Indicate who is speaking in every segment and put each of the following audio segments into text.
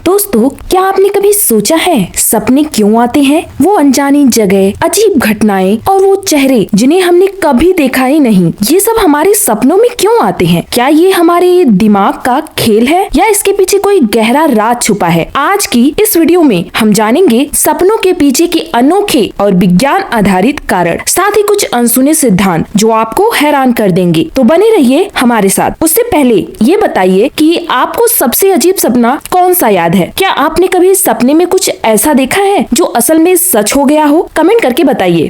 Speaker 1: दोस्तों, क्या आपने कभी सोचा है सपने क्यों आते हैं? वो अनजानी जगह, अजीब घटनाएं और वो चेहरे जिन्हें हमने कभी देखा ही नहीं, ये सब हमारे सपनों में क्यों आते हैं? क्या ये हमारे दिमाग का खेल है या इसके पीछे कोई गहरा राज छुपा है? आज की इस वीडियो में हम जानेंगे सपनों के पीछे के अनोखे और विज्ञान आधारित कारण, साथ ही कुछ अनसुने सिद्धांत जो आपको हैरान कर देंगे। तो बने रहिए हमारे साथ। उससे पहले ये बताइए कि आपको सबसे अजीब सपना कौन सा याद है? क्या आपने कभी सपने में कुछ ऐसा देखा है जो असल में सच हो गया हो? कमेंट करके बताइए।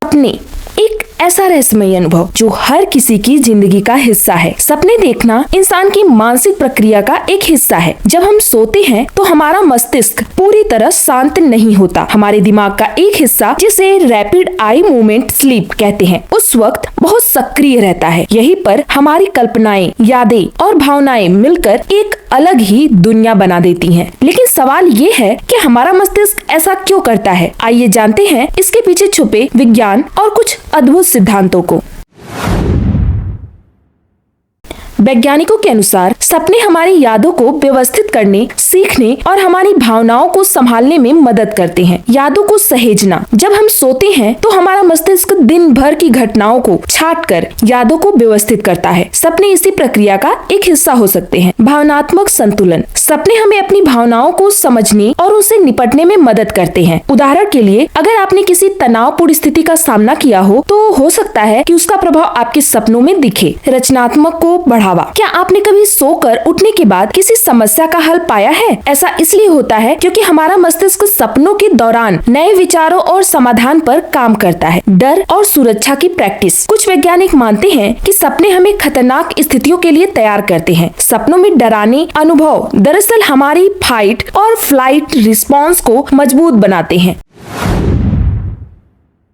Speaker 1: सपने एक ऐसा रहस्यमय अनुभव जो हर किसी की जिंदगी का हिस्सा है। सपने देखना इंसान की मानसिक प्रक्रिया का एक हिस्सा है। जब हम सोते हैं तो हमारा मस्तिष्क पूरी तरह शांत नहीं होता। हमारे दिमाग का एक हिस्सा, जिसे रैपिड आई मूवमेंट स्लीप कहते हैं, उस वक्त बहुत सक्रिय रहता है। यहीं पर हमारी कल्पनाएं, यादें और भावनाएं मिलकर एक अलग ही दुनिया बना देती हैं। लेकिन सवाल ये है कि हमारा मस्तिष्क ऐसा क्यों करता है? आइए जानते हैं इसके पीछे छुपे विज्ञान और कुछ अद्भुत सिद्धांतों को। वैज्ञानिकों के अनुसार सपने हमारी यादों को व्यवस्थित करने, सीखने और हमारी भावनाओं को संभालने में मदद करते हैं। यादों को सहेजना, जब हम सोते हैं तो हमारा मस्तिष्क दिन भर की घटनाओं को छांटकर यादों को व्यवस्थित करता है। सपने इसी प्रक्रिया का एक हिस्सा हो सकते हैं। भावनात्मक संतुलन, सपने हमें अपनी भावनाओं को समझने और उनसे निपटने में मदद करते हैं। उदाहरण के लिए, अगर आपने किसी तनावपूर्ण स्थिति का सामना किया हो सकता है कि उसका प्रभाव आपके सपनों में दिखे। रचनात्मक को बढ़ावा, क्या आपने कभी सोकर उठने के बाद किसी समस्या का हल पाया है? ऐसा इसलिए होता है क्योंकि हमारा मस्तिष्क सपनों के दौरान नए विचारों और समाधान पर काम करता है। डर और सुरक्षा की प्रैक्टिस, कुछ वैज्ञानिक मानते हैं कि सपने हमें खतरनाक स्थितियों के लिए तैयार करते हैं। सपनों में डराने अनुभव दरअसल हमारी फाइट और फ्लाइट रिस्पॉन्स को मजबूत बनाते हैं।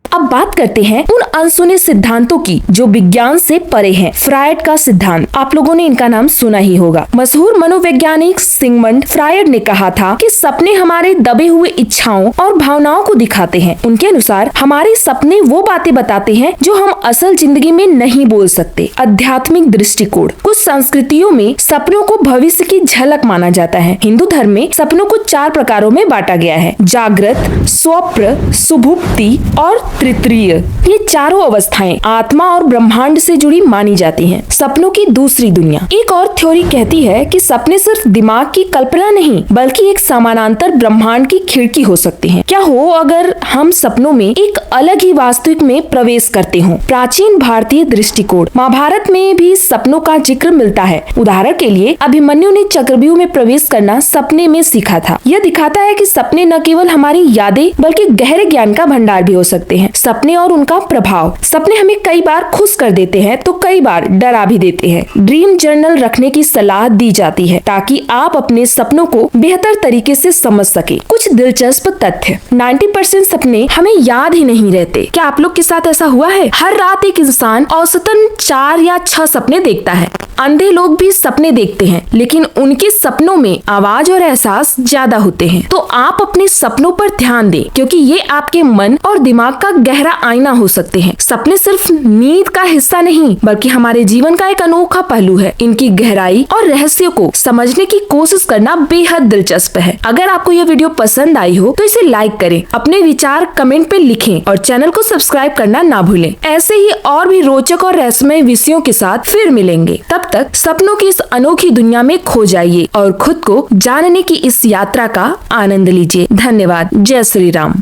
Speaker 1: अब बात करते हैं उन अनसुने सिद्धांतों की जो विज्ञान से परे हैं। फ्रायड का सिद्धांत, आप लोगों ने इनका नाम सुना ही होगा। मशहूर मनोवैज्ञानिक सिगमंड फ्रायड ने कहा था कि सपने हमारे दबे हुए इच्छाओं और भावनाओं को दिखाते हैं। उनके अनुसार हमारे सपने वो बातें बताते हैं जो हम असल जिंदगी में नहीं बोल सकते। आध्यात्मिक दृष्टिकोण, कुछ संस्कृतियों में सपनों को भविष्य की झलक माना जाता है। हिंदू धर्म में सपनों को 4 प्रकारों में बांटा गया है: जागृत, स्वप्न, सुषुप्ति और तृतीय। ये चारों अवस्थाएं आत्मा और ब्रह्मांड से जुड़ी मानी जाती हैं। सपनों की दूसरी दुनिया, एक और थ्योरी कहती है कि सपने सिर्फ दिमाग की कल्पना नहीं बल्कि एक समानांतर ब्रह्मांड की खिड़की हो सकते हैं। क्या हो अगर हम सपनों में एक अलग ही वास्तविक में प्रवेश करते हों? प्राचीन भारतीय दृष्टिकोण, महाभारत में भी सपनों का जिक्र मिलता है। उदाहरण के लिए, अभिमन्यु ने चक्रव्यूह में प्रवेश करना सपने में सीखा था। यह दिखाता है कि सपने न केवल हमारी यादें बल्कि गहरे ज्ञान का भंडार भी हो सकते हैं। सपने और उनका प्रभाव, सपने हमें कई बार खुश कर देते हैं तो कई बार डरा भी देते हैं। ड्रीम जर्नल रखने की सलाह दी जाती है ताकि आप अपने सपनों को बेहतर तरीके से समझ सके। कुछ दिलचस्प तथ्य, 90% सपने हमें याद ही नहीं रहते। क्या आप लोग के साथ ऐसा हुआ है? हर रात एक इंसान औसतन 4 या 6 सपने देखता है। अंधे लोग भी सपने देखते हैं, लेकिन उनके सपनों में आवाज और एहसास ज्यादा होते हैं। तो आप अपने सपनों पर ध्यान दें, क्योंकि ये आपके मन और दिमाग का गहरा आईना हो सकते हैं। सपने सिर्फ नींद का हिस्सा नहीं बल्कि हमारे जीवन का एक अनोखा पहलू है। इनकी गहराई और रहस्यों को समझने की कोशिश करना बेहद दिलचस्प है। अगर आपको यह वीडियो पसंद आई हो तो इसे लाइक करें, अपने विचार कमेंट पे लिखें और चैनल को सब्सक्राइब करना ना भूलें। ऐसे ही और भी रोचक और रहस्यमय विषयों के साथ फिर मिलेंगे। तब तक सपनों की इस अनोखी दुनिया में खो जाइए और खुद को जानने की इस यात्रा का आनंद लीजिए। धन्यवाद। जय श्री राम।